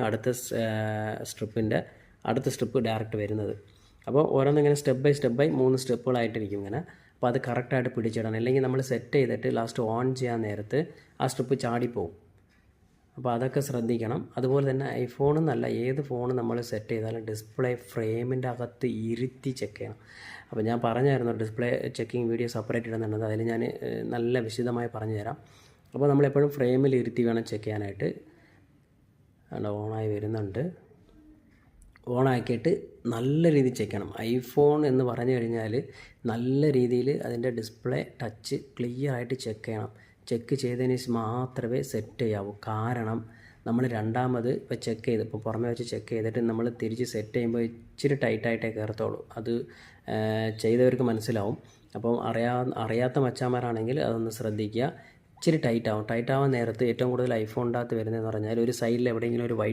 അടുത്ത സ്ട്രിപ്പിൻ്റെ അടുത്ത strip direct വരുന്നത്. അപ്പോൾ ഓരോന്നിങ്ങനെ സ്റ്റെപ്പ് ബൈ 3 സ്റ്റെപ്പുകളായിട്ടിരിക്കും ഇങ്ങനെ. അപ്പോൾ അത് കറക്റ്റായിട്ട് പിടിച്ചിടണം. അല്ലെങ്കിൽ നമ്മൾ സെറ്റ് ചെയ്തിട്ട് ലാസ്റ്റ് ഓൺ ചെയ്യാൻ നേരത്ത് ആ സ്ട്രിപ്പ് ചാടിപ്പോവും. അപ്പോൾ അതൊക്കെ ശ്രദ്ധിക്കണം. അതുപോലെ തന്നെ ഐഫോണെന്നല്ല ഏത് ഫോൺ നമ്മൾ സെറ്റ് ചെയ്താലും ഡിസ്പ്ലേ ഫ്രെയിമിൻ്റെ അകത്ത് ഇരുത്തി ചെക്ക് ചെയ്യണം. അപ്പോൾ ഞാൻ പറഞ്ഞായിരുന്നു ഡിസ്പ്ലേ ചെക്കിങ് വീഡിയോ സെപ്പറേറ്റ് ഇടുന്നുണ്ട്, അതിൽ ഞാൻ നല്ല വിശദമായി പറഞ്ഞു തരാം. അപ്പോൾ നമ്മളെപ്പോഴും ഫ്രെയിമിൽ ഇരുത്തി വേണം ചെക്ക് ചെയ്യാനായിട്ട്. ഓണായി വരുന്നുണ്ട്. ഓണാക്കിയിട്ട് നല്ല രീതിയിൽ ചെക്ക് ചെയ്യണം. ഐഫോൺ എന്ന് പറഞ്ഞു കഴിഞ്ഞാൽ നല്ല രീതിയിൽ അതിൻ്റെ ഡിസ്പ്ലേ ടച്ച് ക്ലിയർ ആയിട്ട് ചെക്ക് ചെയ്യണം. ചെക്ക് ചെയ്തതിന് ശേഷം മാത്രമേ സെറ്റ് ചെയ്യാവൂ. കാരണം നമ്മൾ രണ്ടാമത് ഇപ്പോൾ ചെക്ക് ചെയ്ത് ഇപ്പോൾ പുറമേ വെച്ച് ചെക്ക് ചെയ്തിട്ട് നമ്മൾ തിരിച്ച് സെറ്റ് ചെയ്യുമ്പോൾ ഇച്ചിരി ടൈറ്റായിട്ടേ കയറത്തുള്ളൂ. അത് ചെയ്തവർക്ക് മനസ്സിലാവും. അപ്പം അറിയാത്ത മച്ചാന്മാരാണെങ്കിൽ അതൊന്ന് ശ്രദ്ധിക്കുക. ഇച്ചിരി ടൈറ്റ് ആവാൻ നേരത്ത് ഏറ്റവും കൂടുതൽ ഐഫോണിൻ്റെ അകത്ത് വരുന്നതെന്ന് പറഞ്ഞാൽ ഒരു സൈഡിൽ എവിടെയെങ്കിലും ഒരു വൈറ്റ്